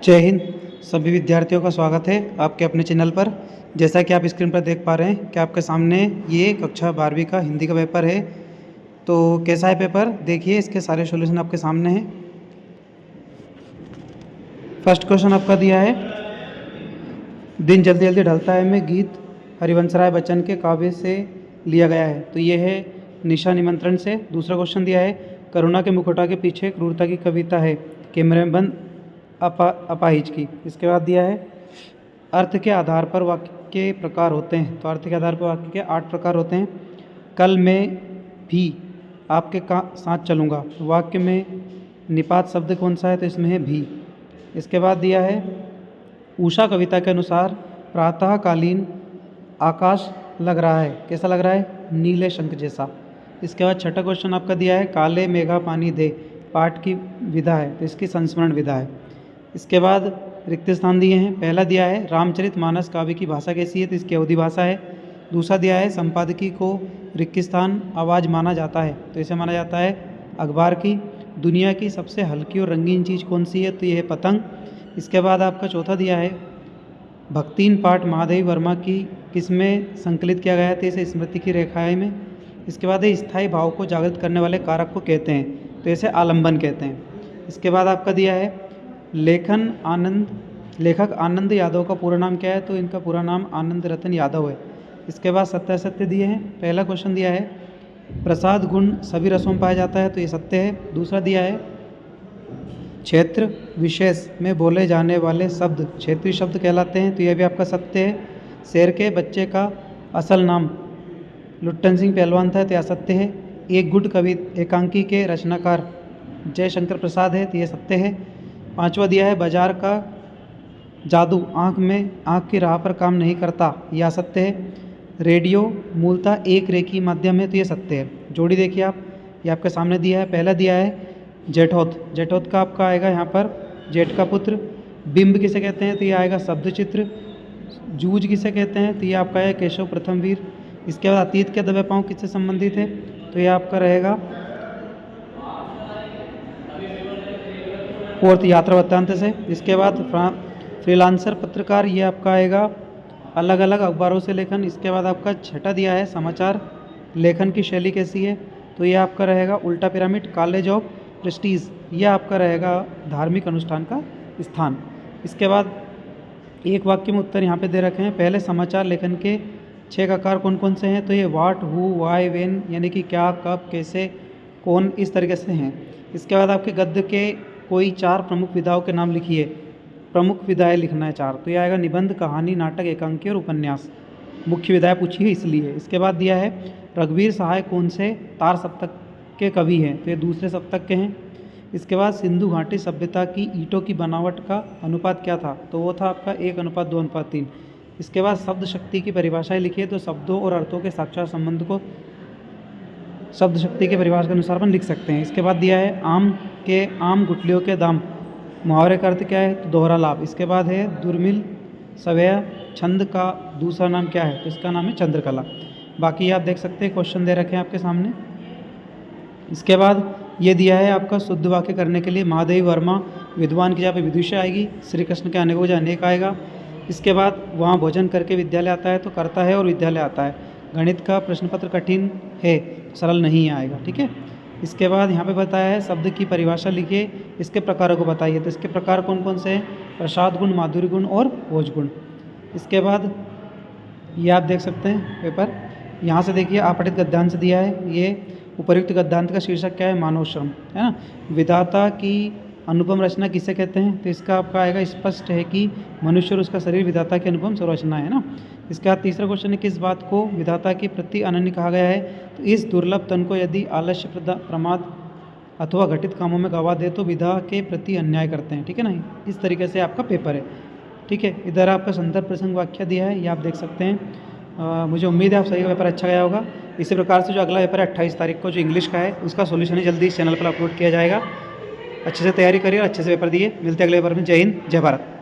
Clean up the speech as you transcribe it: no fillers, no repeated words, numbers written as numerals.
जय हिंद। सभी विद्यार्थियों का स्वागत है आपके अपने चैनल पर। जैसा कि आप स्क्रीन पर देख पा रहे हैं कि आपके सामने ये कक्षा 12वीं का हिंदी का पेपर है। तो कैसा है पेपर, देखिए इसके सारे सॉल्यूशन आपके सामने हैं। फर्स्ट क्वेश्चन आपका दिया है, दिन जल्दी जल्दी ढलता है में गीत हरिवंशराय बच्चन के काव्य से लिया गया है। तो ये है निशा निमंत्रण से। दूसरा क्वेश्चन दिया है, करुणा के मुखौटा के पीछे क्रूरता की कविता है कैमरेबंद अपाहिज की। इसके बाद दिया है, अर्थ के आधार पर वाक्य के प्रकार होते हैं। तो अर्थ के आधार पर वाक्य के 8 प्रकार होते हैं। कल मैं भी आपके साथ चलूँगा, वाक्य में निपात शब्द कौन सा है, तो इसमें है भी। इसके बाद दिया है, उषा कविता के अनुसार प्रातःकालीन आकाश लग रहा है, कैसा लग रहा है, नीले शंख जैसा। इसके बाद छठा क्वेश्चन आपका दिया है, काले मेघा पानी दे, पाठ की विधा है, तो इसकी संस्मरण विधा है। इसके बाद रिक्त स्थान दिए हैं। पहला दिया है, रामचरितमानस काव्य की भाषा कैसी है, तो इसकी अवधि भाषा है। दूसरा दिया है, संपादकी को रिक्त स्थान आवाज़ माना जाता है, तो इसे माना जाता है अखबार की। दुनिया की सबसे हल्की और रंगीन चीज़ कौन सी है, तो ये है पतंग। इसके बाद आपका चौथा दिया है, भक्तिन पाठ महादेवी वर्मा की किसमें संकलित किया गया है, तो इसे स्मृति की रेखाएँ में। इसके बाद स्थायी भाव को जागृत करने वाले कारक को कहते हैं, तो इसे आलंबन कहते हैं। इसके बाद आपका दिया है, लेखक आनंद यादव का पूरा नाम क्या है, तो इनका पूरा नाम आनंद रतन यादव है। इसके बाद सत्यासत्य दिए हैं। पहला क्वेश्चन दिया है, प्रसाद गुण सभी रसों में पाया जाता है, तो ये सत्य है। दूसरा दिया है, क्षेत्र विशेष में बोले जाने वाले शब्द क्षेत्रीय शब्द कहलाते हैं, तो यह भी आपका सत्य है। शेर के बच्चे का असल नाम लुट्टन सिंह पहलवान था, तो यह सत्य है। एक गुट कवि एकांकी के रचनाकार जयशंकर प्रसाद है, तो यह सत्य है। पांचवा दिया है, बाजार का जादू आँख की राह पर काम नहीं करता, यह सत्य है। रेडियो मूलतः एक रेखी माध्यम है, तो ये सत्य है। जोड़ी देखिए आप, ये आपके सामने दिया है। पहला दिया है, जेठौत का आपका आएगा यहाँ पर जेठ का पुत्र। बिंब किसे कहते हैं, तो ये आएगा शब्द चित्र। जूझ किसे कहते हैं, तो ये आपका है केशव प्रथम वीर। इसके बाद अतीत के दबे पाँव किससे संबंधित है, तो ये आपका रहेगा फोर्थ यात्रा वृत्तांत से। इसके बाद फ्रीलांसर पत्रकार, ये आपका आएगा अलग अलग अखबारों से लेखन। इसके बाद आपका छठा दिया है, समाचार लेखन की शैली कैसी है, तो ये आपका रहेगा उल्टा पिरामिड। कॉलेज ऑफ प्रेस्टीज, यह आपका रहेगा धार्मिक अनुष्ठान का स्थान। इसके बाद एक वाक्य में उत्तर यहाँ पे दे रखे हैं। पहले समाचार लेखन के 6 आकार कौन कौन से हैं, तो ये वाट, हु, वाई, वेन, यानी कि क्या, कब, कैसे, कौन, इस तरीके से हैं। इसके बाद आपके गद्य के कोई 4 प्रमुख विधाओं के नाम लिखिए। प्रमुख विधाएं लिखना है 4, तो यह आएगा निबंध, कहानी, नाटक, एकांकी और उपन्यास। मुख्य विधाएं पूछी है इसलिए। इसके बाद दिया है, रघुवीर सहाय कौन से तार सप्तक के कवि हैं, तो ये दूसरे सप्तक के हैं। इसके बाद सिंधु घाटी सभ्यता की ईंटों की बनावट का अनुपात क्या था, तो वो था आपका 1:2:3। इसके बाद शब्द शक्ति की परिभाषाएं लिखिए, तो शब्दों और अर्थों के साक्षात संबंध को शब्द शक्ति के परिभाषा के अनुसार अपन लिख सकते हैं। इसके बाद दिया है, आम गुठलियों के दाम, मुहावरे का अर्थ क्या है, तो दोहरा लाभ। इसके बाद है, दुर्मिल सवय छंद का दूसरा नाम क्या है, तो इसका नाम है चंद्रकला। बाकी आप देख सकते हैं, क्वेश्चन दे रखे हैं आपके सामने। इसके बाद ये दिया है आपका, शुद्ध वाक्य करने के लिए महादेवी वर्मा विद्वान की जगह पे विदुषी आएगी, श्री कृष्ण के आने को वजह अनेक आएगा। इसके बाद वहाँ भोजन करके विद्यालय आता है, तो करता है और विद्यालय आता है। गणित का प्रश्न पत्र कठिन है, सरल नहीं आएगा, ठीक है। इसके बाद यहाँ पे बताया है, शब्द की परिभाषा लिखिए, इसके प्रकारों को बताइए, तो इसके प्रकार कौन कौन से हैं, प्रसाद गुण, माधुर्य गुण और भोज गुण। इसके बाद ये आप देख सकते हैं पेपर, यहाँ से देखिए आपठित गद्यांश दिया है। ये उपर्युक्त गद्यांश का शीर्षक क्या है, मानव श्रम, है ना। विधाता की अनुपम रचना किसे कहते हैं, तो इसका आपका आएगा, स्पष्ट है कि मनुष्य और उसका शरीर विधाता की अनुपम संरचना है ना। इसके बाद तीसरा क्वेश्चन है, किस बात को विधाता के प्रति अनन्य कहा गया है, तो इस दुर्लभ तन को यदि आलस्य, प्रमाद अथवा घटित कामों में गवा दे तो विधा के प्रति अन्याय करते हैं, ठीक है ना। इस तरीके से आपका पेपर है, ठीक है। इधर आपका संदर्भ प्रसंग वाक्य दिया है, ये आप देख सकते हैं। मुझे उम्मीद है आप सही का पेपर अच्छा गया होगा। इसी प्रकार से जो अगला पेपर है 28 तारीख को, जो इंग्लिश का है, उसका सोल्यूशन ही जल्दी इस चैनल पर अपलोड किया जाएगा। अच्छे से तैयारी करिए और अच्छे से पेपर दिए। मिलते हैं अगले पेपर में। जय हिंद, जय भारत।